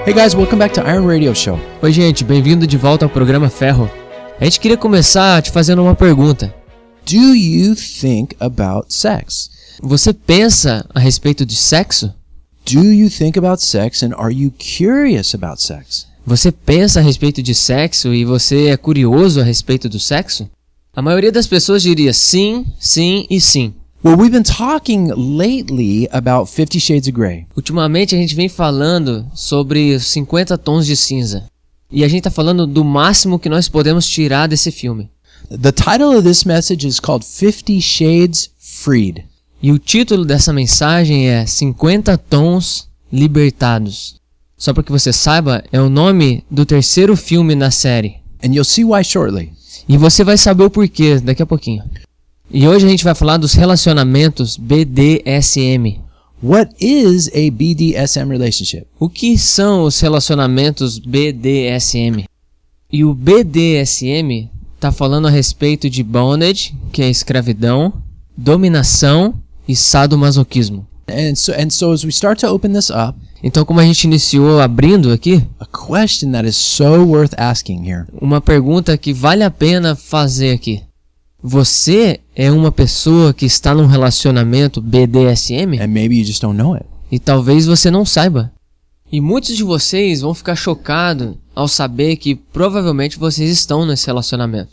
Hey guys, welcome back to Iron Radio Show. Oi gente, bem-vindo de volta ao programa Ferro. A gente queria começar te fazendo uma pergunta. Do you think about sex? Você pensa a respeito de sexo? Do you think about sex and are you curious about sex? Você pensa a respeito de sexo e você é curioso a respeito do sexo? A maioria das pessoas diria sim, sim e sim. Well, we've been talking lately about 50 Shades of Grey. Ultimamente a gente vem falando sobre os 50 tons de cinza. E a gente tá falando do máximo que nós podemos tirar desse filme. The title of this message is called 50 Shades Freed. E o título dessa mensagem é 50 Tons Libertados. Só para que você saiba, é o nome do terceiro filme na série. And you'll see why shortly. E você vai saber o porquê daqui a pouquinho. E hoje a gente vai falar dos relacionamentos BDSM. What is a BDSM relationship? O que são os relacionamentos BDSM? E o BDSM está falando a respeito de bondage, que é escravidão, dominação e sadomasoquismo. And so as we start to open this up, então, como a gente iniciou abrindo aqui, a question that is so worth asking here. Uma pergunta que vale a pena fazer aqui. Você é uma pessoa que está num relacionamento BDSM? And maybe you just don't know it. E talvez você não saiba. E muitos de vocês vão ficar chocados ao saber que provavelmente vocês estão nesse relacionamento.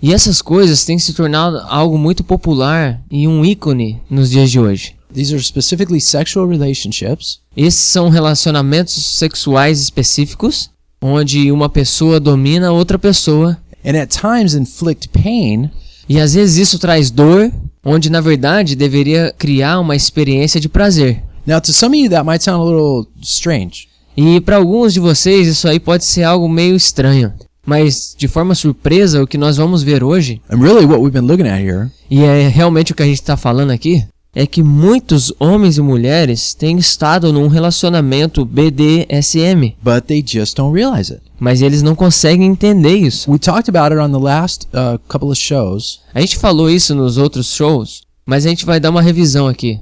E essas coisas têm se tornado algo muito popular e um ícone nos dias de hoje. These are specifically sexual relationships. Esses são relacionamentos sexuais específicos, onde uma pessoa domina outra pessoa. And at times inflict pain. E às vezes isso traz dor, onde na verdade deveria criar uma experiência de prazer. Now to some of you that might sound a little strange. E para alguns de vocês isso aí pode ser algo meio estranho. Mas de forma surpresa, o que nós vamos ver hoje, And really what we've been looking at here, e é realmente o que a gente está falando aqui, é que muitos homens e mulheres têm estado num relacionamento BDSM. but they just don't realize it. Mas eles não conseguem entender isso. We talked about it on the last couple of shows. A gente falou isso nos outros shows, mas a gente vai dar uma revisão aqui.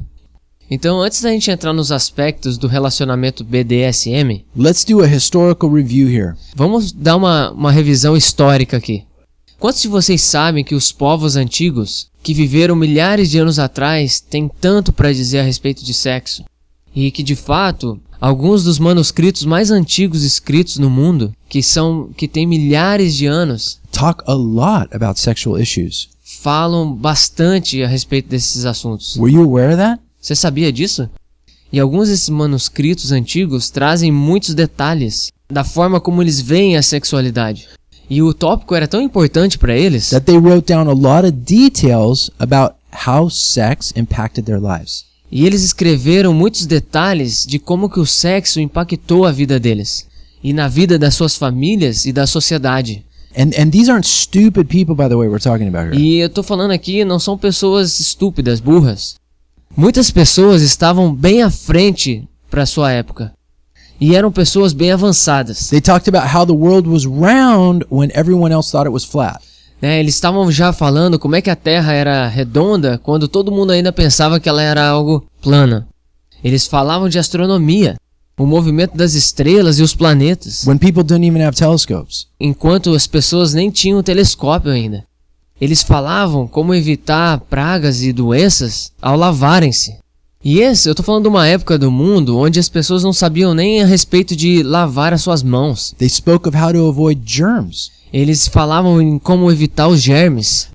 Então, antes da gente entrar nos aspectos do relacionamento BDSM, Let's do a historical review here. vamos dar uma revisão histórica aqui. Quantos de vocês sabem que os povos antigos, que viveram milhares de anos atrás, têm tanto para dizer a respeito de sexo? E que, de fato, alguns dos manuscritos mais antigos escritos no mundo, que têm milhares de anos, Talk a lot about sexual issues. falam bastante a respeito desses assuntos. Were you aware of that? Você sabia disso? E alguns desses manuscritos antigos trazem muitos detalhes da forma como eles veem a sexualidade. E o tópico era tão importante para eles That they wrote down a lot of details about how sex impacted their lives. e eles escreveram muitos detalhes de como que o sexo impactou a vida deles e na vida das suas famílias e da sociedade. And these aren't stupid people, by the way, we're talking about here. E eu tô falando aqui, não são pessoas estúpidas, burras. Muitas pessoas estavam bem à frente para sua época. E eram pessoas bem avançadas. They talked about how the world was round when everyone else thought it was flat. Eles estavam já falando como é que a Terra era redonda quando todo mundo ainda pensava que ela era algo plana. Eles falavam de astronomia, o movimento das estrelas e os planetas, When people didn't even have telescopes. enquanto as pessoas nem tinham telescópio ainda. Eles falavam como evitar pragas e doenças ao lavarem-se. E eu tô falando de uma época do mundo onde as pessoas não sabiam nem a respeito de lavar as suas mãos. They spoke of how to avoid germs. Eles falavam em como evitar os germes.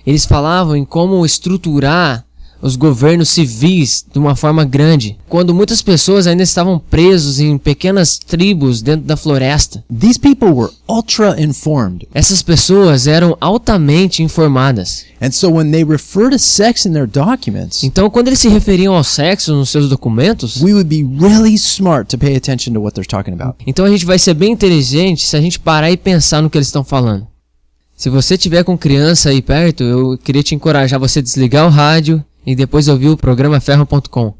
Eles falavam em como estruturar os governos civis de uma forma grande, quando muitas pessoas ainda estavam presos em pequenas tribos dentro da floresta. These people were ultra informed. Essas pessoas eram altamente informadas. And so when they refer to sex in their documents, Então, quando eles se referiam ao sexo nos seus documentos, we would be really smart to pay attention to what they're talking about. então a gente vai ser bem inteligente se a gente parar e pensar no que eles estão falando. Se você tiver com criança aí perto, eu queria te encorajar a você desligar o rádio e depois ouvir o programa ferro.com.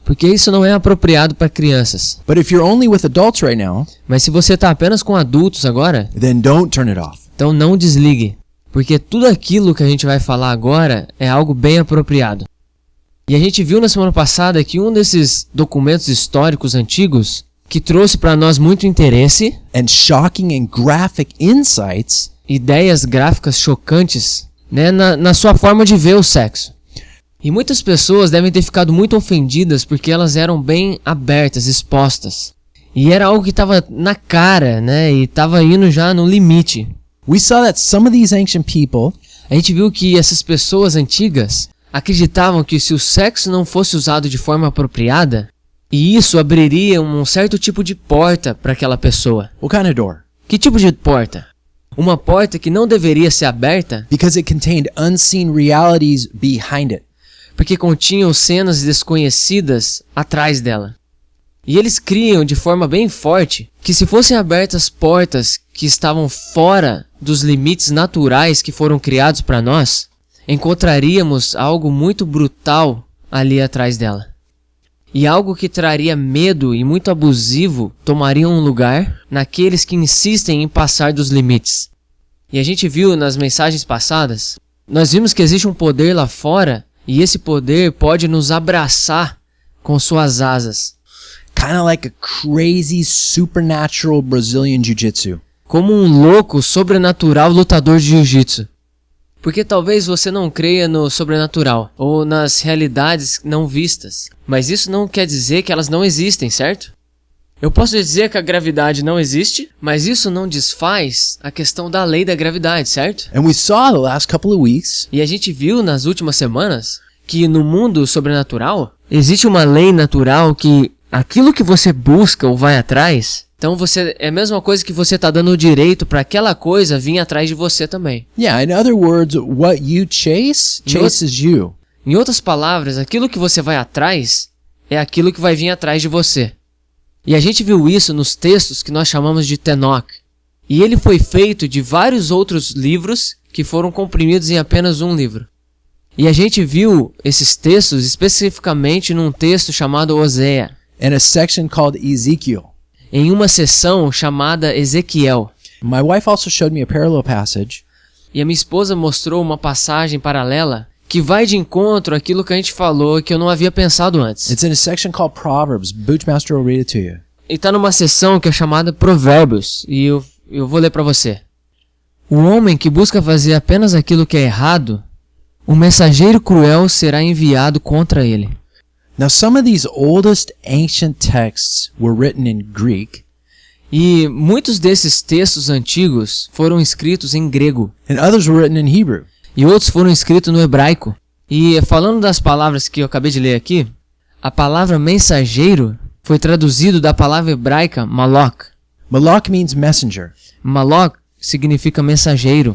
Porque isso não é apropriado para crianças. But if you're only with adults right now, Mas se você está apenas com adultos agora, then don't turn it off. então não desligue. Porque tudo aquilo que a gente vai falar agora é algo bem apropriado. E a gente viu na semana passada que um desses documentos históricos antigos, que trouxe para nós muito interesse, and shocking and graphic insights ideias gráficas chocantes, né, na sua forma de ver o sexo. E muitas pessoas devem ter ficado muito ofendidas porque elas eram bem abertas, expostas. E era algo que estava na cara, né, e estava indo já no limite. We saw that some of these ancient people A gente viu que essas pessoas antigas acreditavam que se o sexo não fosse usado de forma apropriada, e isso abriria um certo tipo de porta para aquela pessoa. what kind of door? Que tipo de porta? Uma porta que não deveria ser aberta Because it contained unseen realities behind it. porque continham cenas desconhecidas atrás dela. E eles criam de forma bem forte que se fossem abertas portas que estavam fora dos limites naturais que foram criados para nós, encontraríamos algo muito brutal ali atrás dela. E algo que traria medo e muito abusivo tomaria um lugar naqueles que insistem em passar dos limites. E a gente viu nas mensagens passadas, nós vimos que existe um poder lá fora e esse poder pode nos abraçar com suas asas, Kind of like a crazy supernatural Brazilian jiu-jitsu. como um louco sobrenatural lutador de jiu-jitsu. Porque talvez você não creia no sobrenatural ou nas realidades não vistas, mas isso não quer dizer que elas não existem, certo? Eu posso dizer que a gravidade não existe, mas isso não desfaz a questão da lei da gravidade, certo? And we saw the last couple of weeks E a gente viu nas últimas semanas que no mundo sobrenatural existe uma lei natural que aquilo que você busca ou vai atrás, então você é a mesma coisa que você está dando o direito para aquela coisa vir atrás de você também. Yeah, in other words, what you chase chases you. Em outras palavras, aquilo que você vai atrás é aquilo que vai vir atrás de você. E a gente viu isso nos textos que nós chamamos de Tenok. E ele foi feito de vários outros livros que foram comprimidos em apenas um livro. E a gente viu esses textos especificamente num texto chamado Osea, And a section called Ezekiel. em uma seção chamada Ezequiel. My wife also showed me a parallel passage E a minha esposa mostrou uma passagem paralela que vai de encontro àquilo que a gente falou que eu não havia pensado antes. It's in a section called Proverbs. Bootmaster will read it to you. E está numa seção que é chamada Provérbios, e eu vou ler para você. O homem que busca fazer apenas aquilo que é errado, o mensageiro cruel será enviado contra ele. Now, some of these oldest ancient texts were written in Greek, E muitos desses textos antigos foram escritos em grego, and others were written in Hebrew. e outros foram escritos no hebraico. E falando das palavras que eu acabei de ler aqui, a palavra mensageiro foi traduzido da palavra hebraica malok. Malak means messenger. Malok significa mensageiro.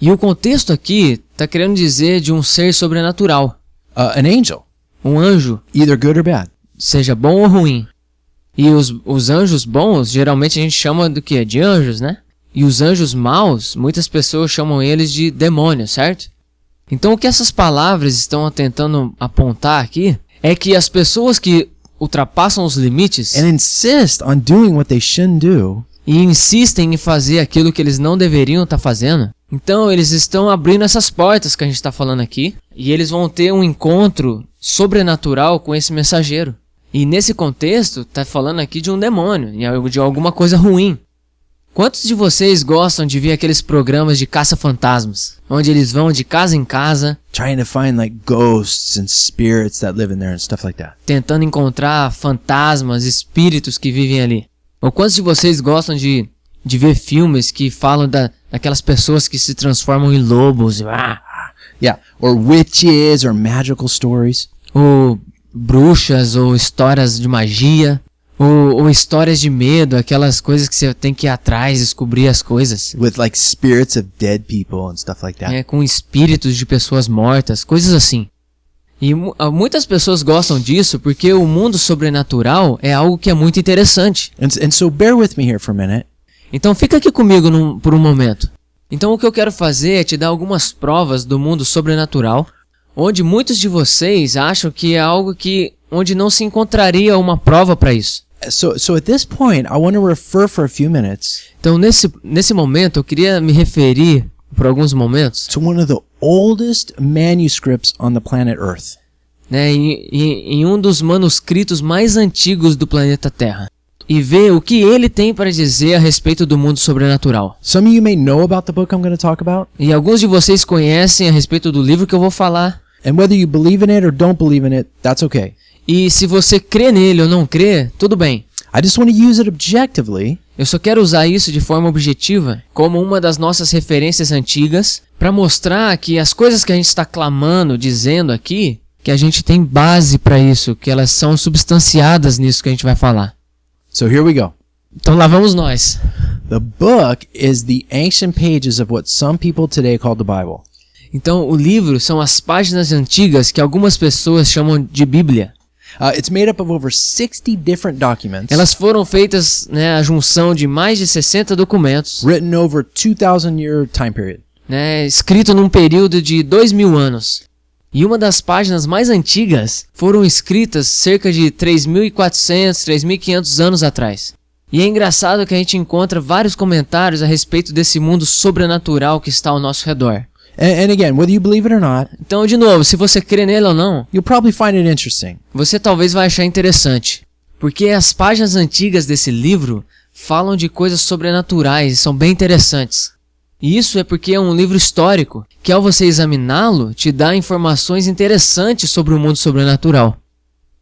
E o contexto aqui está querendo dizer de um ser sobrenatural, An angel, um anjo, either good or bad. seja bom ou ruim. E os anjos bons, geralmente a gente chama do que? De anjos, né? E os anjos maus, muitas pessoas chamam eles de demônios, certo? Então o que essas palavras estão tentando apontar aqui é que as pessoas que ultrapassam os limites And insist on doing what they shouldn't do, e insistem em fazer aquilo que eles não deveriam estar fazendo, então eles estão abrindo essas portas que a gente está falando aqui, e eles vão ter um encontro sobrenatural com esse mensageiro. E nesse contexto, está falando aqui de um demônio, de alguma coisa ruim. Quantos de vocês gostam de ver aqueles programas de caça-fantasmas, onde eles vão de casa em casa, trying to find like ghosts and spirits that live in there and stuff like that? tentando encontrar fantasmas, espíritos que vivem ali? Ou quantos de vocês gostam de ver filmes que falam daquelas pessoas que se transformam em lobos? Yeah, or witches or magical stories. Ou bruxas, ou histórias de magia, ou histórias de medo, aquelas coisas que você tem que ir atrás, descobrir as coisas. With like spirits of dead people and stuff like that. Com espíritos de pessoas mortas, coisas assim. E muitas pessoas gostam disso porque o mundo sobrenatural é algo que é muito interessante. And so bear with me here for a minute. Então fica aqui comigo por um momento. Então o que eu quero fazer é te dar algumas provas do mundo sobrenatural, onde muitos de vocês acham que é algo onde não se encontraria uma prova para isso. So at this point, I want to refer for a few minutes Então nesse momento eu queria me referir por alguns momentos, to one of the oldest manuscripts on the planet Earth. né, em um dos manuscritos mais antigos do planeta Terra. e ver o que ele tem para dizer a respeito do mundo sobrenatural. Some of you may know about the book I'm going to talk about, E alguns de vocês conhecem a respeito do livro que eu vou falar. and whether you believe in it or don't believe in it, that's okay. E se você crê nele ou não crê, tudo bem. I just want to use it objectively Eu só quero usar isso de forma objetiva, como uma das nossas referências antigas, para mostrar que as coisas que a gente está clamando, dizendo aqui, que a gente tem base para isso, que elas são substanciadas nisso que a gente vai falar. So here we go. Então lá vamos nós. The book is the ancient pages of what some people today call the Bible. Então o livro são as páginas antigas que algumas pessoas chamam de Bíblia. It's made up of over 60 different documents Elas foram feitas, né, a junção de mais de 60 documentos, written over 2,000-year time period. né, escrito num período de 2000 anos. E uma das páginas mais antigas foram escritas cerca de 3.400, 3.500 anos atrás. E é engraçado que a gente encontra vários comentários a respeito desse mundo sobrenatural que está ao nosso redor. And again, whether you believe it or not, Então, de novo, se você crê nele ou não, you'll probably find it interesting. você talvez vai achar interessante. Porque as páginas antigas desse livro falam de coisas sobrenaturais e são bem interessantes. E isso é porque é um livro histórico, que ao você examiná-lo, te dá informações interessantes sobre o mundo sobrenatural.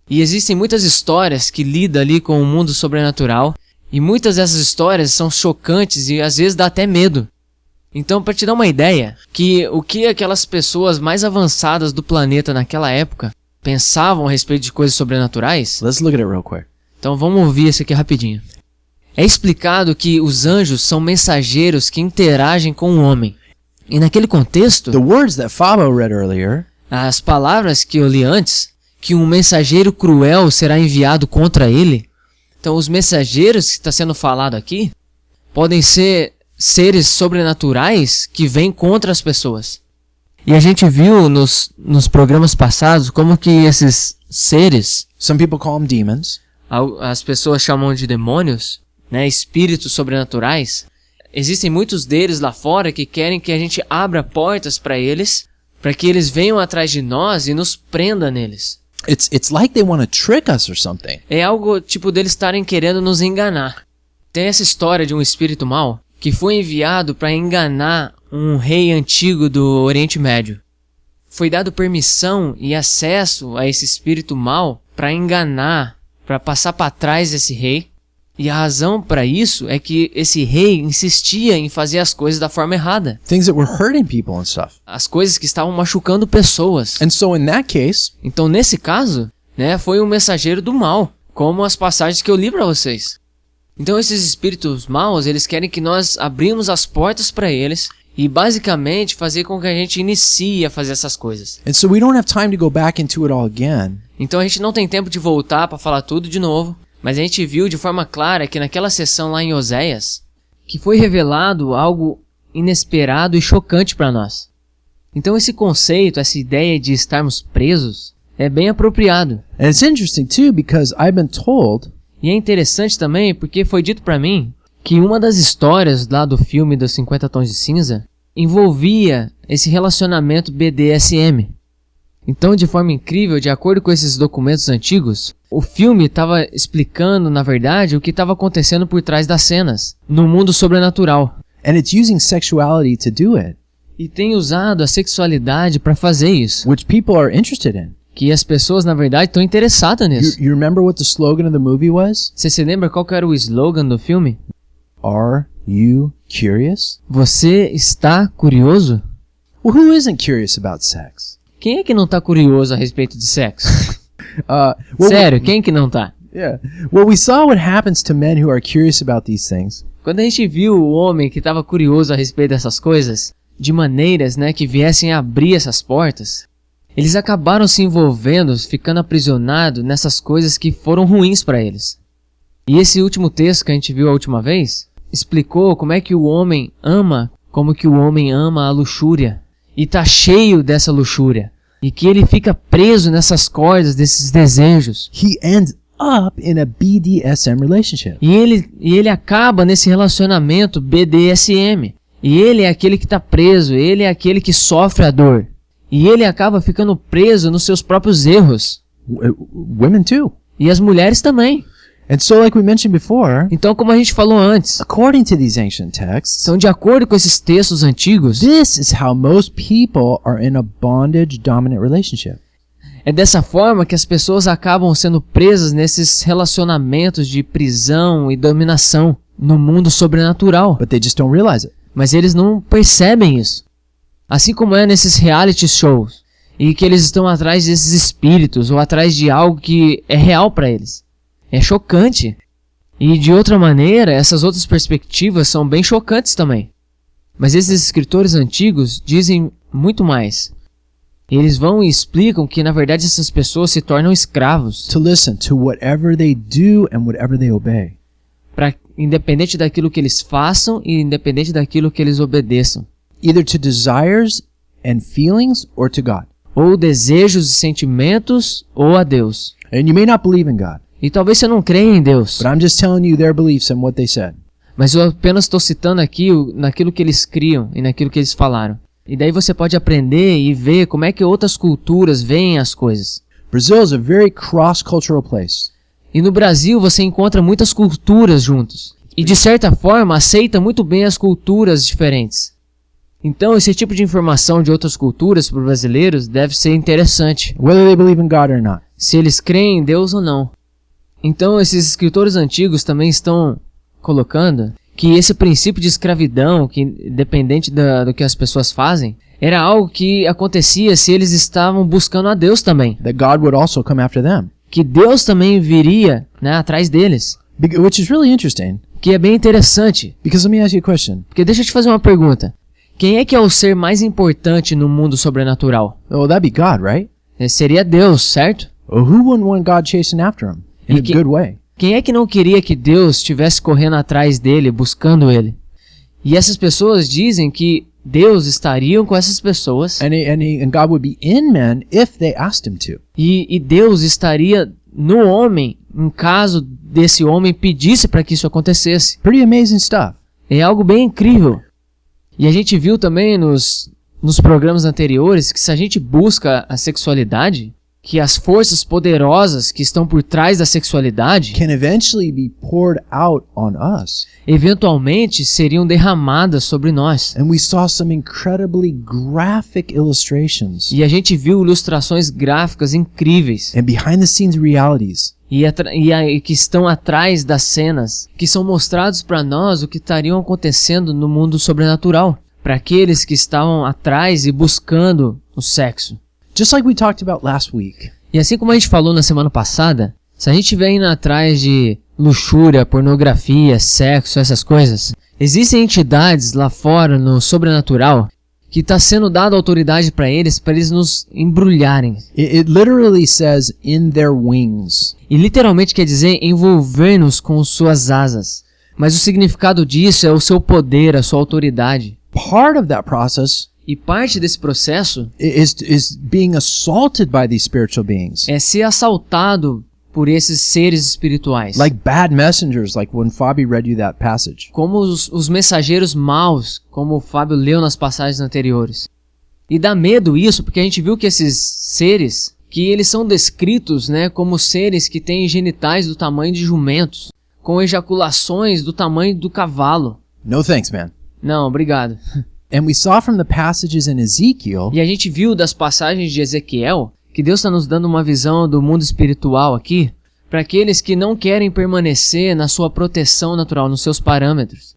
E existem muitas histórias que lidam ali com o mundo sobrenatural, e muitas dessas histórias são chocantes e às vezes dá até medo. Então, para te dar uma ideia, que o que aquelas pessoas mais avançadas do planeta naquela época pensavam a respeito de coisas sobrenaturais, Let's look at it real quick. então vamos ouvir isso aqui rapidinho. É explicado que os anjos são mensageiros que interagem com o homem. E naquele contexto, The words that Fabo read earlier as palavras que eu li antes, que um mensageiro cruel será enviado contra ele. Então, os mensageiros que está sendo falado aqui podem ser seres sobrenaturais que vêm contra as pessoas. E a gente viu nos programas passados como que esses seres, some people call them demons, as pessoas chamam de demônios, né, espíritos sobrenaturais. Existem muitos deles lá fora que querem que a gente abra portas para eles, para que eles venham atrás de nós e nos prenda neles. It's like they want to trick us or something. É algo tipo deles estarem querendo nos enganar. Tem essa história de um espírito mau que foi enviado para enganar um rei antigo do Oriente Médio. Foi dado permissão e acesso a esse espírito mau para enganar, para passar para trás desse rei. E a razão para isso é que esse rei insistia em fazer as coisas da forma errada. Things that were hurting people and stuff. As coisas que estavam machucando pessoas. And so in that case, Então, nesse caso, né, foi um mensageiro do mal, como as passagens que eu li para vocês. Então, esses espíritos maus, eles querem que nós abrimos as portas para eles e basicamente fazer com que a gente inicie a fazer essas coisas. and so we don't have time to go back into it all again. Então, a gente não tem tempo de voltar para falar tudo de novo. Mas a gente viu de forma clara que naquela sessão lá em Oséias, que foi revelado algo inesperado e chocante para nós. Então esse conceito, essa ideia de estarmos presos, é bem apropriado. And it's interesting too because I've been told E é interessante também porque foi dito para mim que uma das histórias lá do filme dos 50 Tons de Cinza envolvia esse relacionamento BDSM. Então, de forma incrível, de acordo com esses documentos antigos, o filme estava explicando, na verdade, o que estava acontecendo por trás das cenas, no mundo sobrenatural. and it's using sexuality to do it, E tem usado a sexualidade para fazer isso. which people are interested in. Que as pessoas, na verdade, estão interessadas nisso. You remember what the slogan of the movie was? Você se lembra qual que era o slogan do filme? Are you curious? Você está curioso? Well, who isn't curious about sex? Quem é que não está curioso a respeito de sexo? Well, Sério, quem que não tá? yeah. Well, we saw what happens to men who are curious about these things. Quando a gente viu o homem que estava curioso a respeito dessas coisas, de maneiras, né, que viessem a abrir essas portas, eles acabaram se envolvendo, ficando aprisionados nessas coisas que foram ruins para eles. E esse último texto que a gente viu a última vez, explicou como é que o homem ama, como que o homem ama a luxúria, e tá cheio dessa luxúria, e que ele fica preso nessas cordas, desses desejos. He ends up in a BDSM relationship. E ele acaba nesse relacionamento BDSM. E ele é aquele que está preso, ele é aquele que sofre a dor. E ele acaba ficando preso nos seus próprios erros. Women too. E as mulheres também. And so, like we mentioned before, Então, como a gente falou antes, according to these ancient texts, então, de acordo com esses textos antigos, this is how most people are in a bondage-dominant relationship. é dessa forma que as pessoas acabam sendo presas nesses relacionamentos de prisão e dominação no mundo sobrenatural. But they just don't realize it. Mas eles não percebem isso. Assim como é nesses reality shows, e que eles estão atrás desses espíritos ou atrás de algo que é real para eles. É chocante. E de outra maneira, essas outras perspectivas são bem chocantes também. Mas esses escritores antigos dizem muito mais. Eles vão e explicam que na verdade essas pessoas se tornam escravos, To listen to whatever they do and whatever they obey. independente daquilo que eles façam e independente daquilo que eles obedeçam. Either to desires and feelings or to God. Ou desejos e sentimentos ou a Deus. And you may not believe in God, E talvez você não creia em Deus, but I'm just telling you their beliefs and what they said. mas eu apenas estou citando aqui naquilo que eles criam e naquilo que eles falaram. E daí você pode aprender e ver como é que outras culturas veem as coisas. Brazil is a very cross-cultural place. E no Brasil você encontra muitas culturas juntos. E de certa forma aceita muito bem as culturas diferentes. Então esse tipo de informação de outras culturas para os brasileiros deve ser interessante. Whether they believe in God or not. Se eles creem em Deus ou não. Então esses escritores antigos também estão colocando que esse princípio de escravidão, que independente do que as pessoas fazem, era algo que acontecia se eles estavam buscando a Deus também. That God would also come after them. Que Deus também viria, né, atrás deles. Which is really interesting. Que é bem interessante. Because let me ask you a question. Porque deixa eu te fazer uma pergunta. Quem é que é o ser mais importante no mundo sobrenatural? Oh, that'd be God, right? Seria Deus, certo? Well, who wouldn't want God chasing after him in a good way? Quem é que não queria que Deus estivesse correndo atrás dele, buscando ele? E essas pessoas dizem que Deus estaria com essas pessoas And God would be in men if they asked him to. e Deus estaria no homem, em caso desse homem pedisse para que isso acontecesse. Pretty amazing stuff. É algo bem incrível. E a gente viu também nos programas anteriores que se a gente busca a sexualidade, que as forças poderosas que estão por trás da sexualidade Can eventually be poured out on us. eventualmente seriam derramadas sobre nós. And we saw some incredibly graphic illustrations E a gente viu ilustrações gráficas incríveis and behind the scenes realities e que estão atrás das cenas, que são mostrados para nós o que estariam acontecendo no mundo sobrenatural, para aqueles que estavam atrás e buscando o sexo. just like we talked about last week. E assim como a gente falou na semana passada, se a gente estiver indo atrás de luxúria, pornografia, sexo, essas coisas, existem entidades lá fora no sobrenatural que está sendo dada autoridade para eles nos embrulharem. It literally says in their wings. E literalmente quer dizer envolver-nos com suas asas. Mas o significado disso é o seu poder, a sua autoridade. Part of that process E parte desse processo is being assaulted by these spiritual beings. é ser assaltado por esses seres espirituais. Like bad messengers, like when Fabi read you that passage. Como os mensageiros maus, como o Fábio leu nas passagens anteriores. E dá medo isso, porque a gente viu que esses seres, que eles são descritos, né, como seres que têm genitais do tamanho de jumentos, com ejaculações do tamanho do cavalo. No thanks, man. Não, obrigado. And we saw from the passages in Ezekiel E a gente viu das passagens de Ezequiel que Deus está nos dando uma visão do mundo espiritual aqui para aqueles que não querem permanecer na sua proteção natural, nos seus parâmetros.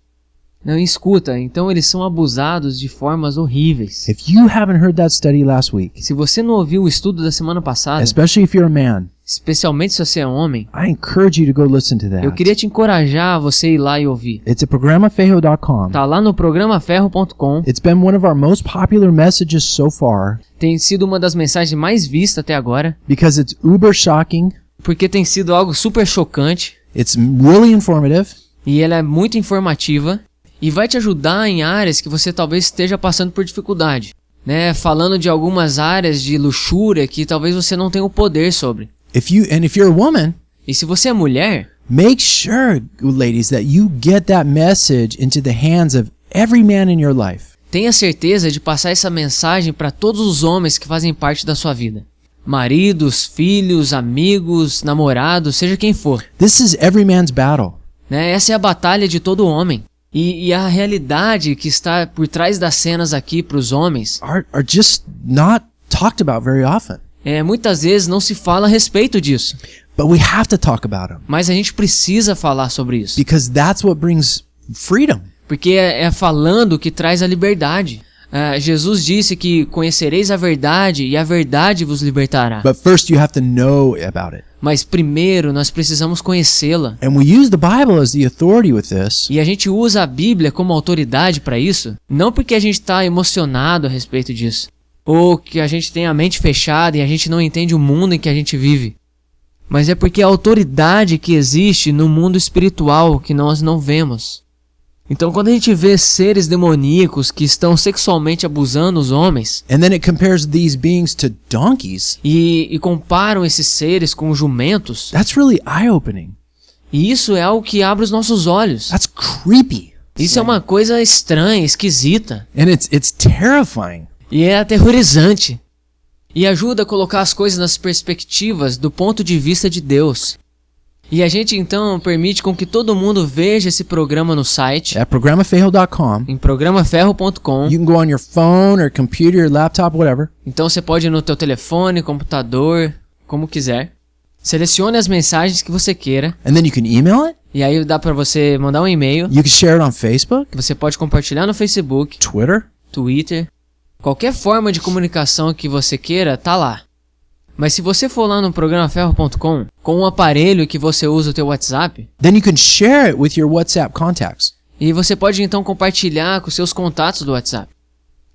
Não, escuta, então eles são abusados de formas horríveis. If you haven't heard that study last week, Se você não ouviu o estudo da semana passada, especially if you're a man, especialmente se você é homem, I encourage you to go listen to that. eu queria te encorajar a você ir lá e ouvir. It's at programafejo.com. Tá lá no programaferro.com. It's been one of our most popular messages so far Tem sido uma das mensagens mais vistas até agora, because it's uber shocking, porque tem sido algo super chocante it's really informative, e ela é muito informativa e vai te ajudar em áreas que você talvez esteja passando por dificuldade, né? Falando de algumas áreas de luxúria que talvez você não tenha o poder sobre. if you're a woman, E se você é mulher, make sure, ladies, that you get that message into the hands of every man in your life. tenha certeza de passar essa mensagem para todos os homens que fazem parte da sua vida. maridos, filhos, amigos, namorados, seja quem for. This is every man's battle. Né? Essa é a batalha de todo homem. E a realidade que está por trás das cenas aqui para os homens, Are just not talked about very often. muitas vezes não se fala a respeito disso. But we have to talk about them Mas a gente precisa falar sobre isso. because that's what brings freedom. Porque é falando que traz a liberdade. Jesus disse que conhecereis a verdade e a verdade vos libertará. But first you have to know about it. Mas primeiro nós precisamos conhecê-la. And we use the Bible as the authority with this E a gente usa a Bíblia como autoridade para isso, não porque a gente está emocionado a respeito disso, ou que a gente tem a mente fechada e a gente não entende o mundo em que a gente vive. Mas é porque a autoridade que existe no mundo espiritual que nós não vemos. Então quando a gente vê seres demoníacos que estão sexualmente abusando os homens, and then it compares these beings to donkeys, e comparam esses seres com jumentos, that's really eye-opening. e isso é algo que abre os nossos olhos. That's creepy. Isso é uma coisa estranha, esquisita, And it's terrifying. e é aterrorizante. E ajuda a colocar as coisas nas perspectivas do ponto de vista de Deus. E a gente então permite com que todo mundo veja esse programa no site, At programaferro.com, em programaferro.com. you can go on your phone or computer, or laptop, whatever, Então você pode ir no teu telefone, computador, como quiser. Selecione as mensagens que você queira. and then you can email it. E aí dá pra você mandar um e-mail, You can share it on Facebook, que você pode compartilhar no Facebook, Twitter. Twitter. Qualquer forma de comunicação que você queira, tá lá. Mas se você for lá no programaferro.com, com um aparelho que você usa o teu WhatsApp, Then you can share it with your WhatsApp contacts. e você pode então compartilhar com seus contatos do WhatsApp.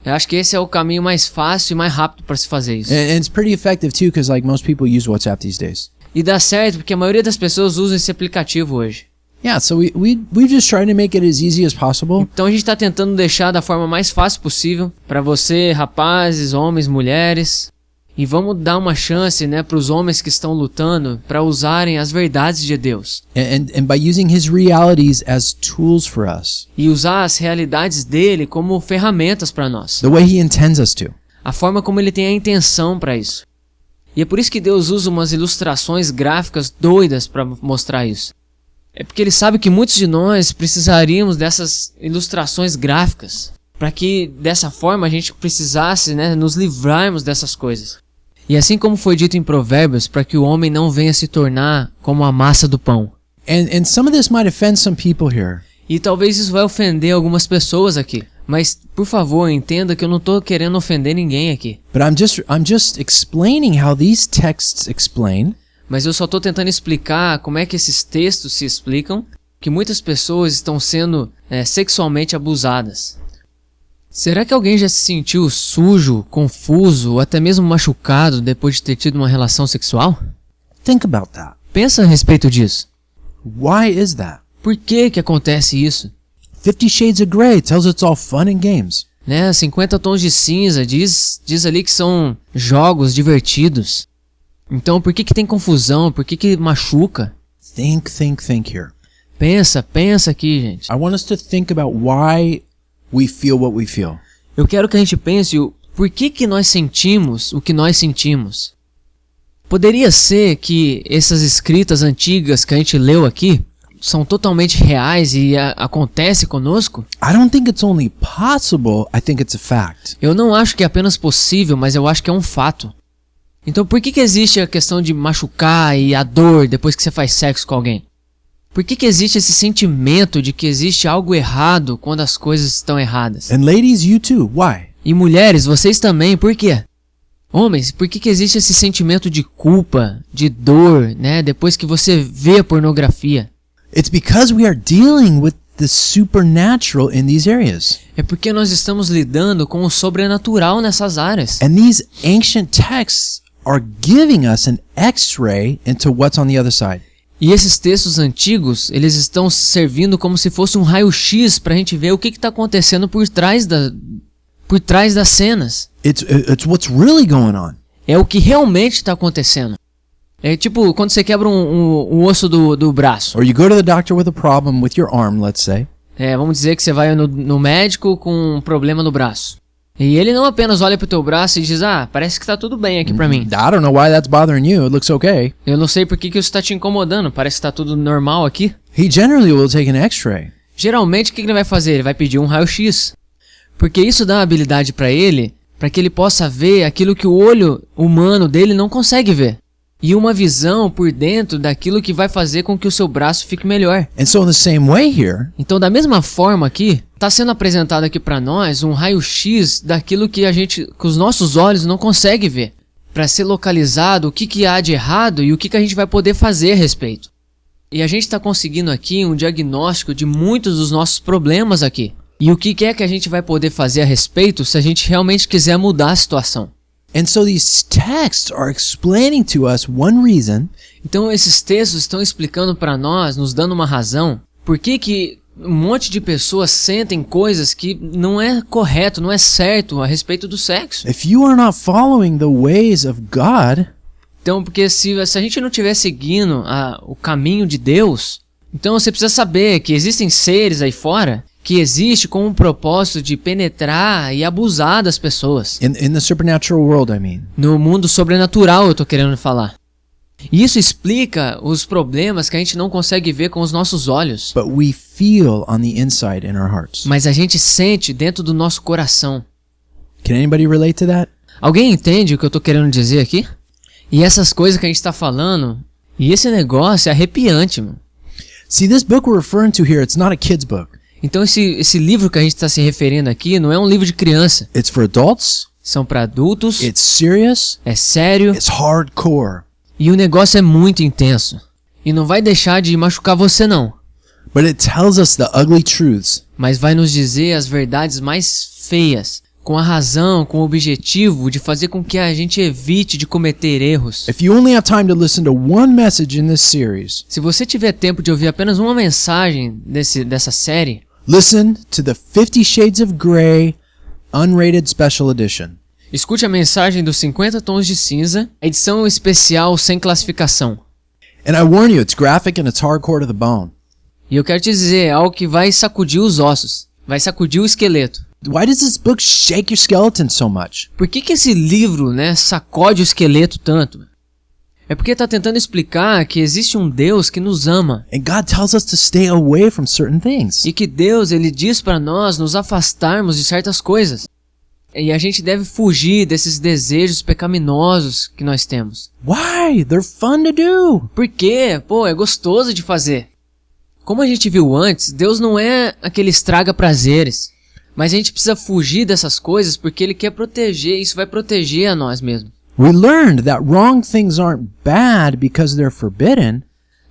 Eu acho que esse é o caminho mais fácil e mais rápido para se fazer isso. And it's pretty effective too, because like most people use WhatsApp these days. E dá certo porque a maioria das pessoas usa esse aplicativo hoje. Yeah, so we just try to make it as easy as possible. Então a gente está tentando deixar da forma mais fácil possível para você, rapazes, homens, mulheres. E vamos dar uma chance, né, para os homens que estão lutando para usarem as verdades de Deus. And by using his realities as tools for us, E usar as realidades dele como ferramentas para nós. the way he intends us to. A forma como ele tem a intenção para isso. E é por isso que Deus usa umas ilustrações gráficas doidas para mostrar isso. É porque ele sabe que muitos de nós precisaríamos dessas ilustrações gráficas. Para que dessa forma a gente precisasse, né, nos livrarmos dessas coisas. E assim como foi dito em Provérbios, para que o homem não venha se tornar como a massa do pão. And some of this might offend some people here. E talvez isso vai ofender algumas pessoas aqui. Mas, por favor, entenda que eu não estou querendo ofender ninguém aqui. But I'm just explaining how these texts explain Mas eu só estou tentando explicar como é que esses textos se explicam que muitas pessoas estão sendo sexualmente abusadas. Será que alguém já se sentiu sujo, confuso ou até mesmo machucado depois de ter tido uma relação sexual? Think about that. Pensa a respeito disso. Why is that? Por que acontece isso? 50 Shades of Grey tells it's all fun and games. Né? 50 tons de cinza diz ali que são jogos divertidos. Então por que tem confusão? Por que machuca? Think here. Pensa aqui, gente. I want us to think about why we feel what we feel. Eu quero que a gente pense o por que nós sentimos o que nós sentimos. Poderia ser que essas escritas antigas que a gente leu aqui são totalmente reais e acontece conosco? I don't think it's only possible, I think it's a fact. Eu não acho que é apenas possível, mas eu acho que é um fato. Então por que existe a questão de machucar e a dor depois que você faz sexo com alguém? Por que existe esse sentimento de que existe algo errado quando as coisas estão erradas? And ladies, you too. Why? E mulheres, vocês também, por quê? Homens, por que existe esse sentimento de culpa, de dor, né, depois que você vê a pornografia? It's because we are dealing with the supernatural in these areas. É porque nós estamos lidando com o sobrenatural nessas áreas. And these ancient texts are giving us an X-ray into what's on the other side. E esses textos antigos, eles estão servindo como se fosse um raio-x para a gente ver o que está acontecendo por trás das cenas. It's what's really going on. É o que realmente está acontecendo. É tipo quando você quebra um osso do braço. Or you go to the doctor with a problem with your arm, let's say. Vamos dizer que você vai no médico com um problema no braço. E ele não apenas olha pro teu braço e diz, parece que tá tudo bem aqui pra mim. I don't know why that's bothering you. It looks okay. Eu não sei por que isso tá te incomodando, parece que tá tudo normal aqui. He generally will take an x-ray. Geralmente o que ele vai fazer? Ele vai pedir um raio-x. Porque isso dá uma habilidade pra ele, para que ele possa ver aquilo que o olho humano dele não consegue ver. E uma visão por dentro daquilo que vai fazer com que o seu braço fique melhor. And so in the same way here, Então, da mesma forma aqui, está sendo apresentado aqui para nós um raio-x daquilo que que os nossos olhos não conseguem ver, para ser localizado o que há de errado e o que a gente vai poder fazer a respeito. E a gente está conseguindo aqui um diagnóstico de muitos dos nossos problemas aqui. E o que é que a gente vai poder fazer a respeito se a gente realmente quiser mudar a situação. and so these texts are explaining to us one reason Então esses textos estão explicando para nós, nos dando uma razão, por que um monte de pessoas sentem coisas que não é correto, não é certo a respeito do sexo. if you are not following the ways of God, Então, porque se a gente não estiver seguindo o caminho de Deus, então você precisa saber que existem seres aí fora que existem com o propósito de penetrar e abusar das pessoas. in the supernatural world, I mean. No mundo sobrenatural eu tô querendo falar. E isso explica os problemas que a gente não consegue ver com os nossos olhos, But we feel on the inside in our hearts. mas a gente sente dentro do nosso coração. Can anybody relate to that? Alguém entende o que eu tô querendo dizer aqui? E essas coisas que a gente tá falando, e esse negócio é arrepiante, mano. See, this book we're referring to here, it's not a kid's book. Então esse livro que a gente está se referindo aqui não é um livro de criança. It's for adults, São para adultos, it's serious, é sério it's hardcore. e o negócio é muito intenso. E não vai deixar de machucar você não, But it tells us the ugly truths. mas vai nos dizer as verdades mais feias, com a razão, com o objetivo de fazer com que a gente evite de cometer erros. If you only have time to listen to one message in this series, Se você tiver tempo de ouvir apenas uma mensagem dessa série, listen to the 50 Shades of Grey Unrated Special Edition. escute a mensagem dos 50 Tons de Cinza, edição especial sem classificação. And I warn you, it's graphic and it's hardcore to the bone. E eu quero te dizer, é algo que vai sacudir os ossos, vai sacudir o esqueleto. Why does this book shake your skeleton so much? Por que esse livro, sacode o esqueleto tanto? É porque está tentando explicar que existe um Deus que nos ama And God tells us to stay away from certain things. e que Deus, ele diz para nós nos afastarmos de certas coisas. E a gente deve fugir desses desejos pecaminosos que nós temos. Why? They're fun to do. Porque, é gostoso de fazer. Como a gente viu antes, Deus não é aquele estraga prazeres. Mas a gente precisa fugir dessas coisas porque Ele quer proteger, isso vai proteger a nós mesmos. We learned that wrong things aren't bad because they're forbidden.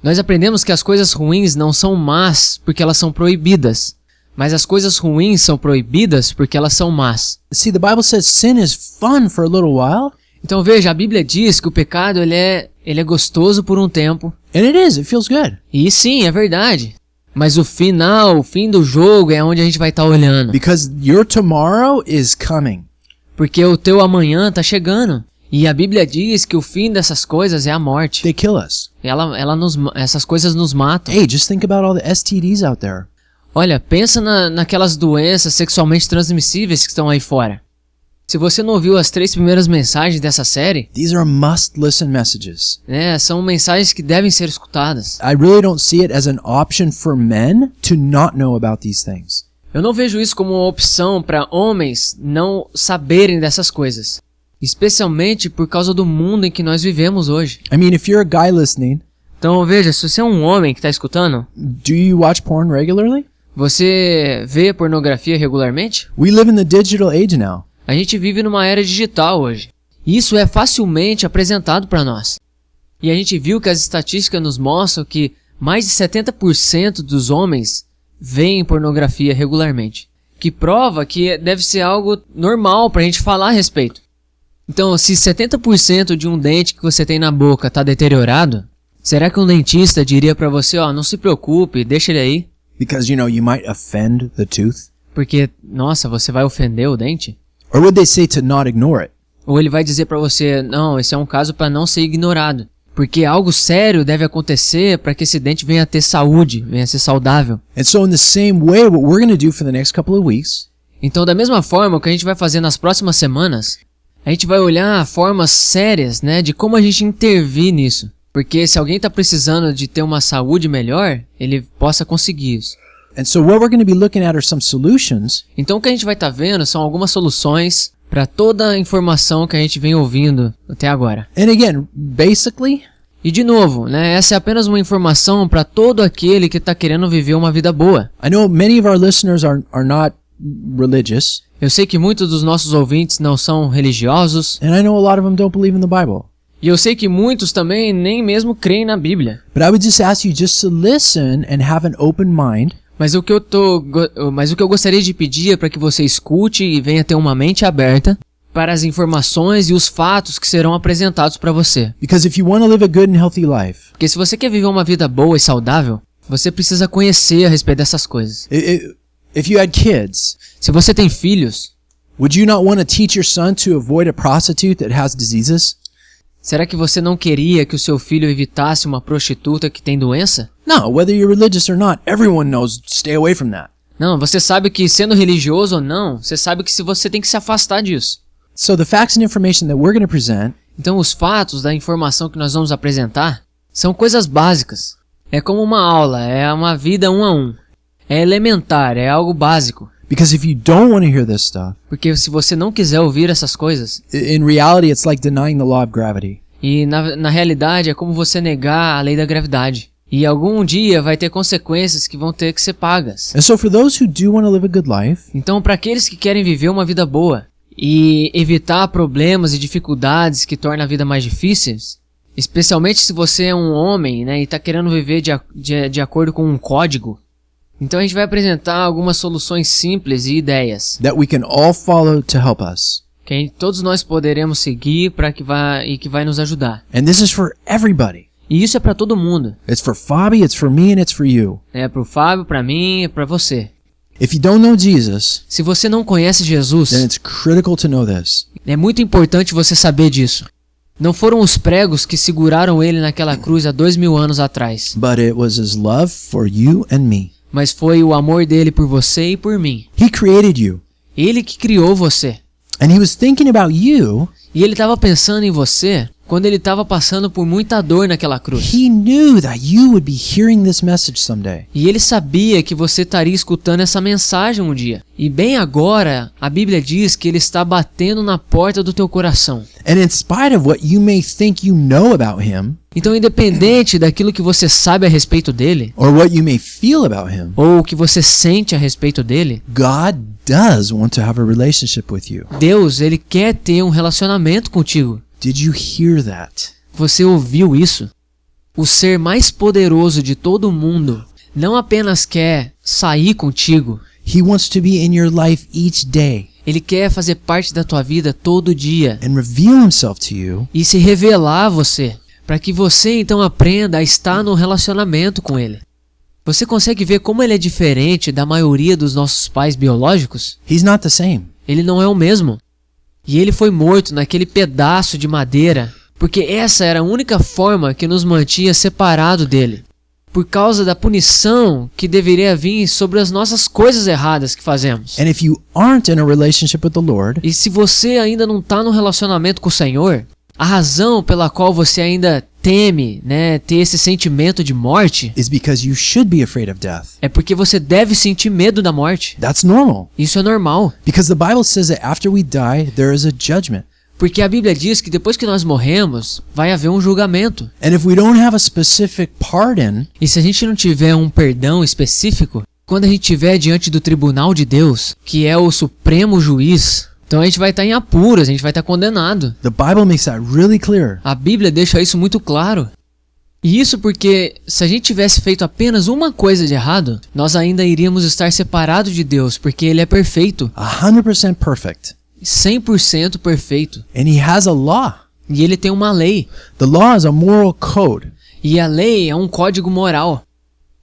Nós aprendemos que as coisas ruins não são más porque elas são proibidas. Mas as coisas ruins são proibidas porque elas são más. See, the Bible says sin is fun for a little while. Então veja, a Bíblia diz que o pecado ele é gostoso por um tempo. And it is, it feels good. E sim, é verdade. Mas o fim do jogo é onde a gente vai estar olhando. Because your tomorrow is coming. Porque o teu amanhã está chegando. E a Bíblia diz que o fim dessas coisas é a morte. They kill us. Essas coisas nos matam. Hey, just think about all the STDs out there. Olha, pensa naquelas doenças sexualmente transmissíveis que estão aí fora. Se você não ouviu as 3 primeiras mensagens dessa série, These are must-listen messages. são mensagens que devem ser escutadas. I really don't see it as an option for men to not know about these things. Eu não vejo isso como uma opção para homens não saberem dessas coisas. Especialmente por causa do mundo em que nós vivemos hoje. I mean, if you're a guy listening, Então veja, se você é um homem que está escutando, do you watch porn regularly? você vê pornografia regularmente? We live in the digital age now. A gente vive numa era digital hoje. E isso é facilmente apresentado para nós. E a gente viu que as estatísticas nos mostram que mais de 70% dos homens veem pornografia regularmente. Que prova que deve ser algo normal para a gente falar a respeito. Então, se 70% de um dente que você tem na boca está deteriorado, será que um dentista diria para você, não se preocupe, deixa ele aí? Because, you might offend the tooth. Porque, nossa, você vai ofender o dente? Or would they say to not ignore it? Ou ele vai dizer pra você, não, esse é um caso para não ser ignorado. Porque algo sério deve acontecer para que esse dente venha a ter saúde, venha a ser saudável. And so in the same way, what we're going to do for the next couple of weeks Então, da mesma forma, o que a gente vai fazer nas próximas semanas, a gente vai olhar formas sérias, né, de como a gente intervir nisso. Porque se alguém está precisando de ter uma saúde melhor, ele possa conseguir isso. And so what we're going to be looking at are some solutions Então o que a gente vai estar vendo são algumas soluções para toda a informação que a gente vem ouvindo até agora. And again, basically, E de novo, né, essa é apenas uma informação para todo aquele que está querendo viver uma vida boa. I know many of our listeners are not religious, Eu sei que muitos dos nossos ouvintes não são religiosos, and I know a lot of them don't believe in the Bible. e eu sei que muitos também nem mesmo creem na Bíblia. But I would just ask you just to listen and have an open mind Mas o que eu gostaria de pedir é para que você escute e venha ter uma mente aberta para as informações e os fatos que serão apresentados para você. because if you want to live a good and healthy life, Porque se você quer viver uma vida boa e saudável, você precisa conhecer a respeito dessas coisas. if you had kids, Se você tem filhos, would you not want to teach your son to avoid a prostitute that has diseases? será que você não queria que o seu filho evitasse uma prostituta que tem doença? No, whether you're religious or not, everyone knows stay away from that. Não, você sabe que sendo religioso ou não, você sabe que se você tem que se afastar disso. So the facts and information that we're going to present Então os fatos da informação que nós vamos apresentar são coisas básicas. É como uma aula, é uma vida um a um. É elementar, é algo básico. because if you don't want to hear this stuff, Porque se você não quiser ouvir essas coisas, in reality it's like denying the law of gravity. e na realidade é como você negar a lei da gravidade. E algum dia vai ter consequências que vão ter que ser pagas. And so for those who do want to live a good life, Então, para aqueles que querem viver uma vida boa e evitar problemas e dificuldades que tornam a vida mais difíceis, especialmente se você é um homem, né, e está querendo viver de acordo com um código, então a gente vai apresentar algumas soluções simples e ideias that we can all follow to help us. que todos nós poderemos seguir que vai nos ajudar. And this is for everybody. E isso é para todo mundo. It's for Fabi, it's for me, and it's for you. É para o Fábio, para mim e para você. If you don't know Jesus, Se você não conhece Jesus, then it's critical to know this. é muito importante você saber disso. Não foram os pregos que seguraram ele naquela cruz há 2000 anos atrás, But it was his love for you and me. mas foi o amor dele por você e por mim. He created you, Ele que criou você. and he was thinking about you. E ele estava pensando em você quando ele estava passando por muita dor naquela cruz. He knew that you would be hearing this message someday. E ele sabia que você estaria escutando essa mensagem um dia. E bem agora, a Bíblia diz que ele está batendo na porta do teu coração. And in spite of what you may think you know about him, Então, independente daquilo que você sabe a respeito dele, or what you may feel about him, ou o que você sente a respeito dele, God does want to have a relationship with you. Deus, ele quer ter um relacionamento contigo. Did you hear that? Você ouviu isso? O ser mais poderoso de todo o mundo não apenas quer sair contigo, He wants to be in your life each day ele quer fazer parte da tua vida todo dia and reveal himself to you e se revelar a você, para que você então aprenda a estar no relacionamento com ele. Você consegue ver como ele é diferente da maioria dos nossos pais biológicos? He's not the same. Ele não é o mesmo. E ele foi morto naquele pedaço de madeira, porque essa era a única forma que nos mantinha separado dele, por causa da punição que deveria vir sobre as nossas coisas erradas que fazemos. And if you aren't in a relationship with the Lord, E se você ainda não está no relacionamento com o Senhor, a razão pela qual você ainda teme, né, ter esse sentimento de morte, is because you should be afraid of death. é porque você deve sentir medo da morte. That's normal. Isso é normal, Because the Bible says that after we die, there is a judgment. porque a Bíblia diz que depois que nós morremos, vai haver um julgamento. And if we don't have a specific pardon, E se a gente não tiver um perdão específico, quando a gente estiver diante do tribunal de Deus, que é o supremo juiz, então a gente vai estar em apuros, a gente vai estar condenado. the Bible makes that really clear. A Bíblia deixa isso muito claro. E isso porque se a gente tivesse feito apenas uma coisa de errado, nós ainda iríamos estar separados de Deus, porque Ele é perfeito, 100% perfect. 100% perfeito. And he has a law. E Ele tem uma lei. The law is a moral code. E a lei é um código moral.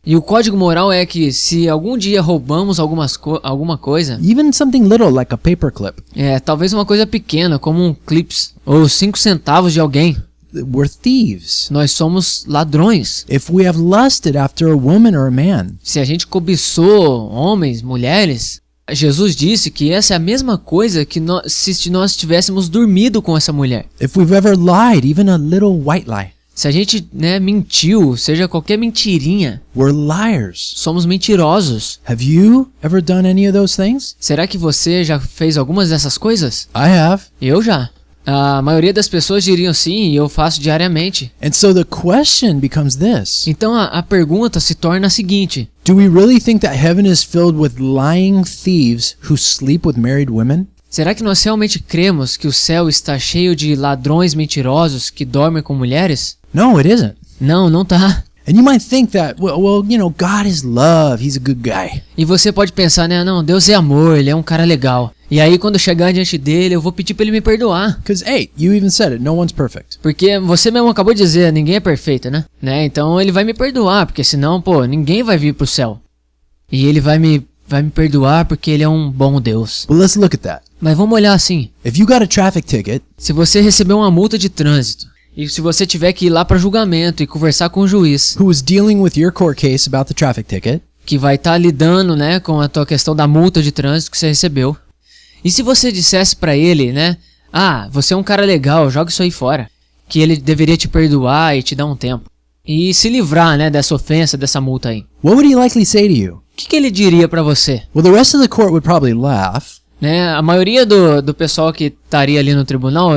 E o código moral é que se algum dia roubamos alguma coisa, Even something little like a paperclip. talvez uma coisa pequena, como um clips, ou 5 centavos de alguém, We're thieves. nós somos ladrões. If we have lusted after a woman or a man, Se a gente cobiçou homens, mulheres, Jesus disse que essa é a mesma coisa que se nós tivéssemos dormido com essa mulher. If we've ever lied, even a little white lie, Se a gente, mentiu, seja qualquer mentirinha, we're liars. somos mentirosos. Have you ever done any of those things? Será que você já fez algumas dessas coisas? I have. Eu já. A maioria das pessoas diriam sim, e eu faço diariamente. And so the question becomes this. Então a pergunta se torna a seguinte: Do we really think that heaven is filled with lying thieves who sleep with married women? será que nós realmente cremos que o céu está cheio de ladrões mentirosos que dormem com mulheres? No, it isn't. Não, não tá. And you might think that, well, God is love. He's a good guy. E você pode pensar, né? Não, Deus é amor, ele é um cara legal. E aí quando eu chegar diante dele, eu vou pedir pra ele me perdoar. Because, hey, you even said it. No one's perfect. Porque você mesmo acabou de dizer, ninguém é perfeito, né? Então ele vai me perdoar, porque senão, ninguém vai vir pro céu. E ele vai me perdoar porque ele é um bom Deus. But let's look at that. Mas vamos olhar assim. If you got a traffic ticket, Se você receber uma multa de trânsito, e se você tiver que ir lá para julgamento e conversar com o juiz, who was dealing with your court case about the traffic ticket, que vai estar lidando, com a tua questão da multa de trânsito que você recebeu. E se você dissesse para ele, você é um cara legal, joga isso aí fora, que ele deveria te perdoar e te dar um tempo e se livrar, dessa ofensa, dessa multa aí. what would he likely say to you? O que ele diria para você? Well, the rest of the court would probably laugh, A maioria do pessoal que estaria ali no tribunal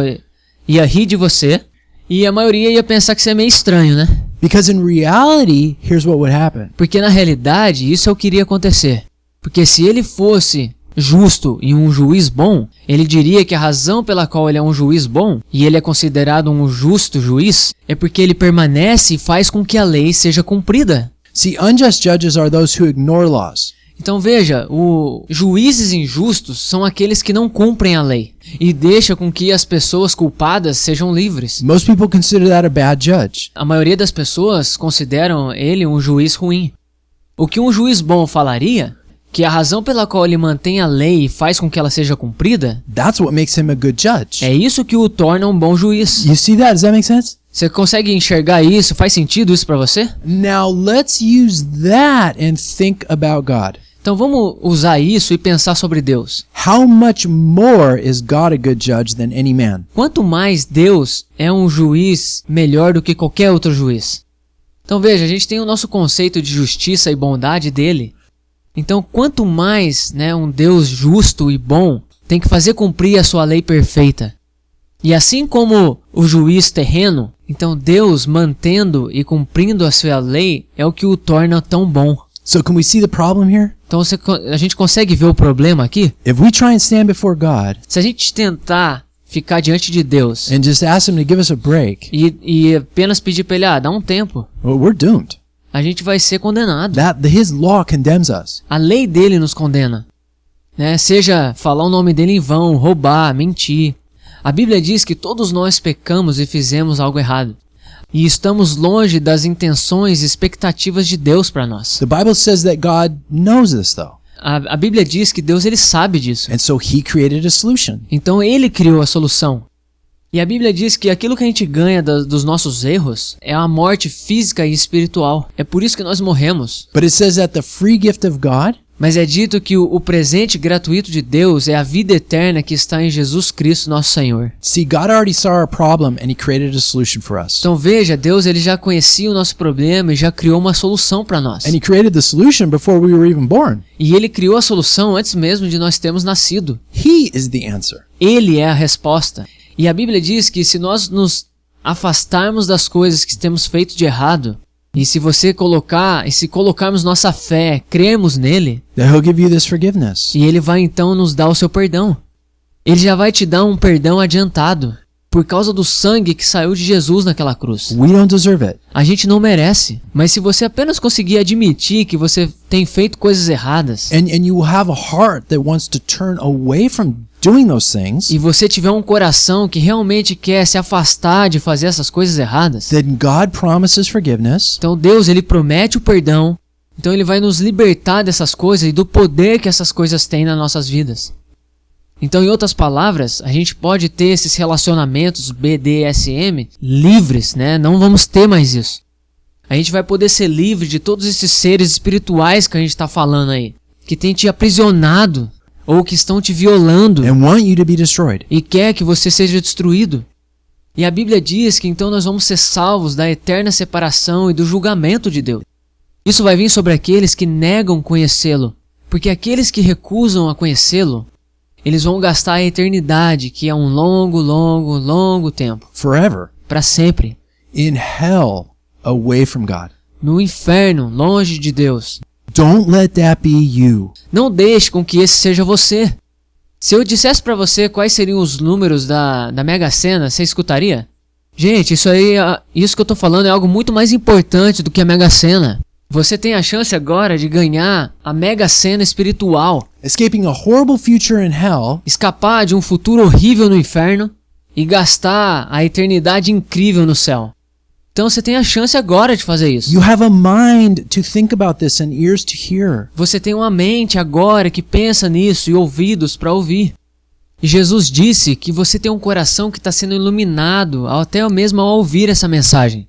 ia rir de você. E a maioria ia pensar que você é meio estranho, né? because in reality, here's what would happen. Porque na realidade isso é o que iria acontecer. Porque se ele fosse justo e um juiz bom, ele diria que a razão pela qual ele é um juiz bom, e ele é considerado um justo juiz, é porque ele permanece e faz com que a lei seja cumprida. See, unjust judges are those who ignore laws. Então veja, os juízes injustos são aqueles que não cumprem a lei e deixam com que as pessoas culpadas sejam livres. Most people consider that a bad judge. A maioria das pessoas consideram ele um juiz ruim. O que um juiz bom falaria, que a razão pela qual ele mantém a lei e faz com que ela seja cumprida, That's what makes him a good judge. é isso que o torna um bom juiz. You see that? Does that make sense? Você consegue enxergar isso? Faz sentido isso pra você? Now let's use that and think about God. Então vamos usar isso e pensar sobre Deus. How much more is God a good judge than any man? Quanto mais Deus é um juiz melhor do que qualquer outro juiz. Então veja, a gente tem o nosso conceito de justiça e bondade dele. Então quanto mais um Deus justo e bom tem que fazer cumprir a sua lei perfeita. E assim como o juiz terreno, então Deus mantendo e cumprindo a sua lei é o que o torna tão bom. So can we see the problem here? Então a gente consegue ver o problema aqui? If we try and stand before God Se a gente tentar ficar diante de Deus and just ask him to give us a break, e apenas pedir para ele, dá um tempo, well, we're doomed. a gente vai ser condenado. His law condemns us. A lei dele nos condena. Seja falar o nome dele em vão, roubar, mentir. A Bíblia diz que todos nós pecamos e fizemos algo errado. E estamos longe das intenções e expectativas de Deus para nós. The Bible says that God knows this though. A Bíblia diz que Deus ele sabe disso. And so he created a solution. Então ele criou a solução. E a Bíblia diz que aquilo que a gente ganha dos nossos erros é a morte física e espiritual. É por isso que nós morremos. But it says that the free gift of God Mas é dito que o presente gratuito de Deus é a vida eterna que está em Jesus Cristo, nosso Senhor. See, God already saw our problem and he created a solution for us. Então veja, Deus ele já conhecia o nosso problema e já criou uma solução para nós. And he created the solution before we were even born. E ele criou a solução antes mesmo de nós termos nascido. He is the answer. Ele é a resposta. E a Bíblia diz que se nós nos afastarmos das coisas que temos feito de errado, e se colocarmos nossa fé, crermos nele, That he'll give you this forgiveness. e ele vai então nos dar o seu perdão. Ele já vai te dar um perdão adiantado, por causa do sangue que saiu de Jesus naquela cruz. We don't deserve it. A gente não merece, mas se você apenas conseguir admitir que você tem feito coisas erradas, And you have a heart that wants to turn away from doing those things, e você tiver um coração que realmente quer se afastar de fazer essas coisas erradas, then God promises forgiveness. então Deus ele promete o perdão, então ele vai nos libertar dessas coisas e do poder que essas coisas têm nas nossas vidas. Então, em outras palavras, a gente pode ter esses relacionamentos BDSM livres, Não vamos ter mais isso. A gente vai poder ser livre de todos esses seres espirituais que a gente está falando aí, que tem te aprisionado ou que estão te violando and want you to be destroyed. e quer que você seja destruído. E a Bíblia diz que então nós vamos ser salvos da eterna separação e do julgamento de Deus. Isso vai vir sobre aqueles que negam conhecê-lo, porque aqueles que recusam a conhecê-lo, eles vão gastar a eternidade, que é um longo tempo, Forever. para sempre, In hell, away from God. no inferno, longe de Deus. Don't let that be you. Não deixe com que esse seja você. Se eu dissesse pra você quais seriam os números da Mega Sena, você escutaria? Gente, isso que eu tô falando é algo muito mais importante do que a Mega Sena. Você tem a chance agora de ganhar a Mega Sena espiritual, Escaping a horrible future in hell escapar de um futuro horrível no inferno e gastar a eternidade incrível no céu. Então você tem a chance agora de fazer isso. You have a mind to think about this and ears to hear. Você tem uma mente agora que pensa nisso e ouvidos para ouvir. E Jesus disse que você tem um coração que está sendo iluminado até mesmo ao ouvir essa mensagem.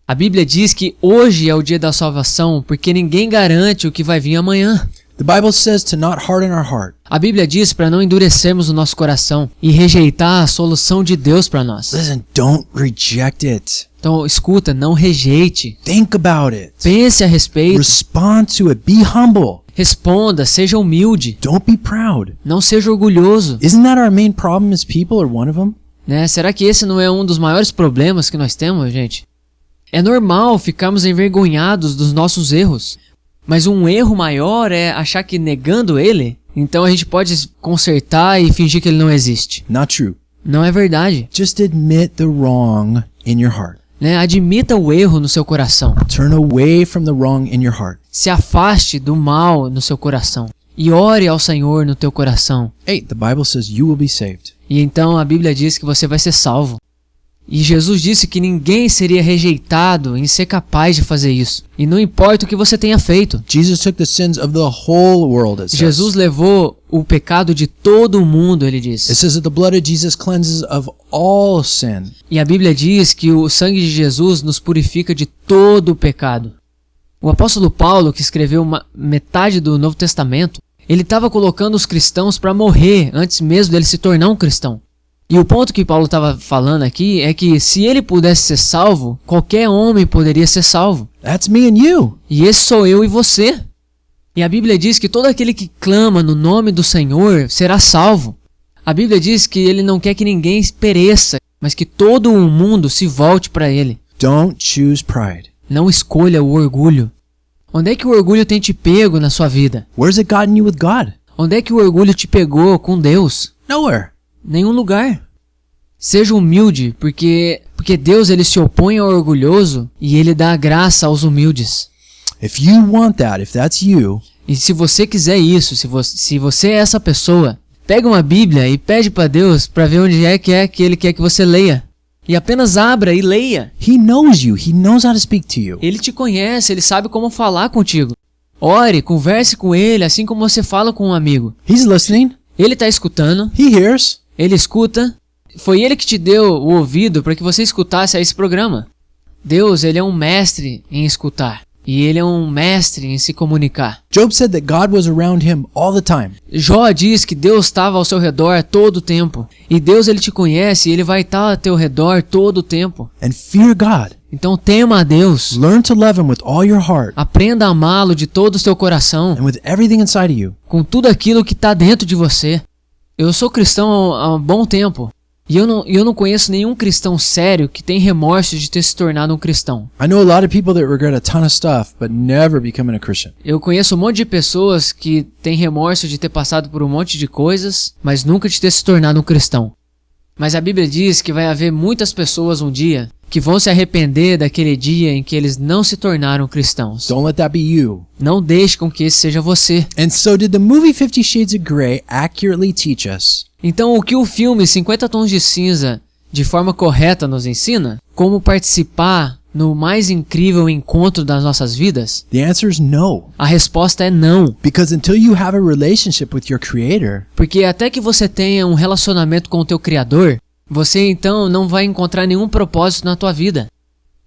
A Bíblia diz que hoje é o dia da salvação porque ninguém garante o que vai vir amanhã. The Bible says to not harden our heart. A Bíblia diz para não endurecermos o nosso coração e rejeitar a solução de Deus para nós. Listen, don't reject it. Então escuta, não rejeite. Think about it. Pense a respeito. Respond to it. Be humble. Responda, seja humilde. Don't be proud. Não seja orgulhoso. Isn't that our main problem as people or one of them? Né? Será que esse não é um dos maiores problemas que nós temos, gente? É normal ficarmos envergonhados dos nossos erros. Mas um erro maior é achar que negando ele, então a gente pode consertar e fingir que ele não existe. Not true. Não é verdade. Just admit the wrong in your heart. Né? Admita o erro no seu coração. Turn away from the wrong in your heart. Se afaste do mal no seu coração. E ore ao Senhor no teu coração. 8. The Bible says you will be saved. E então a Bíblia diz que você vai ser salvo. E Jesus disse que ninguém seria rejeitado em ser capaz de fazer isso. E não importa o que você tenha feito. Jesus took the sins of the whole world, it says. Jesus levou o pecado de todo o mundo, ele It diz. says that the blood of Jesus cleanses of all sin. E a Bíblia diz que o sangue de Jesus nos purifica de todo o pecado. O apóstolo Paulo, que escreveu metade do Novo Testamento, ele estava colocando os cristãos para morrer antes mesmo dele se tornar um cristão. E o ponto que Paulo estava falando aqui é que se ele pudesse ser salvo, qualquer homem poderia ser salvo. That's me and you. E esse sou eu e você. E a Bíblia diz que todo aquele que clama no nome do Senhor será salvo. A Bíblia diz que ele não quer que ninguém pereça, mas que todo o mundo se volte para ele. Don't choose pride. Não escolha o orgulho. Onde é que o orgulho tem te pego na sua vida? Where's it gotten you with God? Onde é que o orgulho te pegou com Deus? Nowhere. Nenhum lugar. Seja humilde, porque Deus ele se opõe ao orgulhoso e ele dá graça aos humildes. If you want that, if that's you, E se você quiser isso, se você é essa pessoa, pega uma Bíblia e pede para Deus para ver onde é que ele quer que você leia. E apenas abra e leia. He knows you. He knows how to speak to you. Ele te conhece, ele sabe como falar contigo. Ore, converse com ele, assim como você fala com um amigo. He's listening. Ele está escutando, He hears. ele escuta. Foi ele que te deu o ouvido para que você escutasse esse programa. Deus, ele é um mestre em escutar. E ele é um mestre em se comunicar. Job said that God was around him all the time. Jó diz que Deus estava ao seu redor todo o tempo. E Deus, ele te conhece e ele vai estar ao teu redor todo o tempo. And fear God. Então tema a Deus. Learn to love him with all your heart Aprenda a amá-lo de todo o seu coração. and with everything inside of you. Com tudo aquilo que está dentro de você. Eu sou cristão há um bom tempo. E eu não conheço nenhum cristão sério que tem remorso de ter se tornado um cristão. I know a lot of people that regret a ton of stuff, but never becoming a Christian. Eu conheço um monte de pessoas que têm remorso de ter passado por um monte de coisas, mas nunca de ter se tornado um cristão. Mas a Bíblia diz que vai haver muitas pessoas um dia que vão se arrepender daquele dia em que eles não se tornaram cristãos. Don't let that be you. Não deixe com que esse seja você. And so did the movie 50 Shades of Grey accurately teach us? Então, o que o filme 50 Tons de Cinza de forma correta nos ensina? Como participar no mais incrível encontro das nossas vidas? The answer is no. A resposta é não. Because until you have a relationship with your Creator, Porque até que você tenha um relacionamento com o teu Criador, você então não vai encontrar nenhum propósito na tua vida.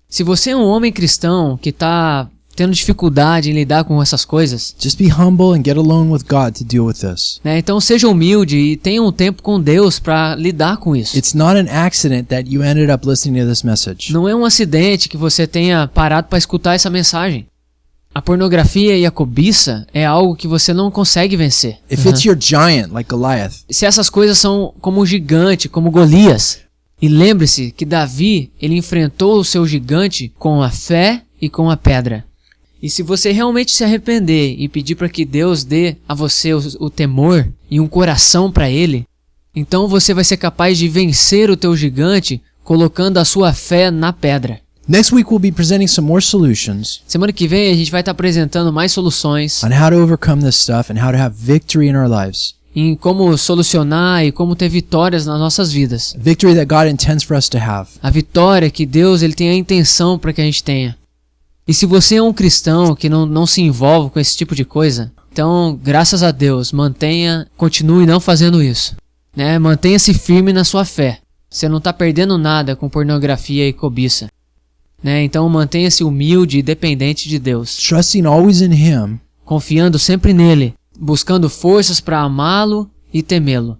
Se você é um homem cristão que está tendo dificuldade em lidar com essas coisas, just be humble and get alone with God to deal with this. né? Então seja humilde e tenha um tempo com Deus para lidar com isso. It's not an accident that you ended up listening to this message. Não é um acidente que você tenha parado para escutar essa mensagem. A pornografia e a cobiça é algo que você não consegue vencer. If it's your giant, like Goliath, Se essas coisas são como um gigante, como Golias. E lembre-se que Davi, ele enfrentou o seu gigante com a fé e com a pedra. E se você realmente se arrepender e pedir para que Deus dê a você o temor e um coração para ele, então você vai ser capaz de vencer o teu gigante colocando a sua fé na pedra. next week we'll be presenting some more solutions Semana que vem a gente vai estar apresentando mais soluções on how to overcome this stuff and how to have victory in our lives. em como solucionar e como ter vitórias nas nossas vidas. Victory that God intends for us to have. A vitória que Deus ele tem a intenção para que a gente tenha. E se você é um cristão que não se envolve com esse tipo de coisa, então, graças a Deus, continue não fazendo isso, né? Mantenha-se firme na sua fé. Você não está perdendo nada com pornografia e cobiça, né? Então, mantenha-se humilde e dependente de Deus, Trusting always in Him, confiando sempre nele, buscando forças para amá-lo e temê-lo,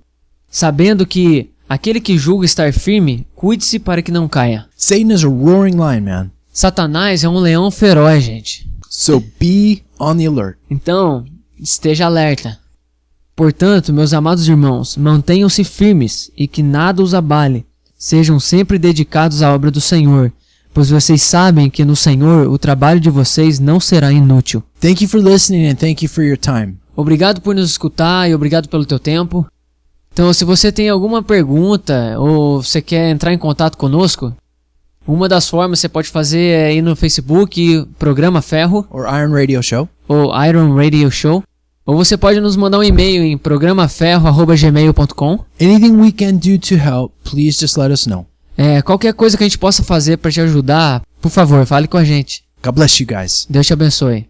sabendo que aquele que julga estar firme, cuide-se para que não caia. Satan is a roaring lion, man. Satanás é um leão feroz, gente. So be on the alert. Então, esteja alerta. Portanto, meus amados irmãos, mantenham-se firmes e que nada os abale. Sejam sempre dedicados à obra do Senhor, pois vocês sabem que no Senhor o trabalho de vocês não será inútil. Thank you for listening and thank you for your time. Obrigado por nos escutar e obrigado pelo teu tempo. Então, se você tem alguma pergunta ou você quer entrar em contato conosco, uma das formas que você pode fazer é ir no Facebook, Programa Ferro, Or Iron Radio Show. ou Iron Radio Show, ou você pode nos mandar um e-mail em programaferro@gmail.com. Anything we can do to help, please just let us know. Qualquer coisa que a gente possa fazer para te ajudar, por favor, fale com a gente. God bless you guys. Deus te abençoe.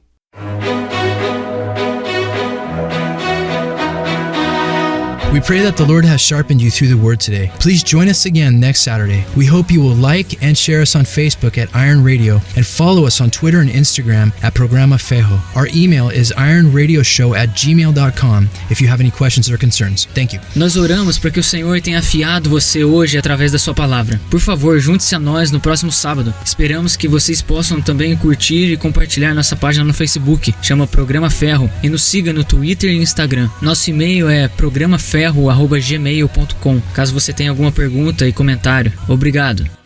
We pray that the Lord has sharpened you through the word today. Please join us again next Saturday. We hope you will like and share us on Facebook at Iron Radio and follow us on Twitter and Instagram at Programa Ferro. Our email is ironradioshow@gmail.com if you have any questions or concerns. Thank you. Nós oramos para que o Senhor tenha afiado você hoje através da sua palavra. Por favor, junte-se a nós no próximo sábado. Esperamos que vocês possam também curtir e compartilhar nossa página no Facebook, chama Programa Ferro, e nos siga no Twitter e Instagram. Nosso e-mail é programaferro@gmail.com. Caso você tenha alguma pergunta e comentário. Obrigado.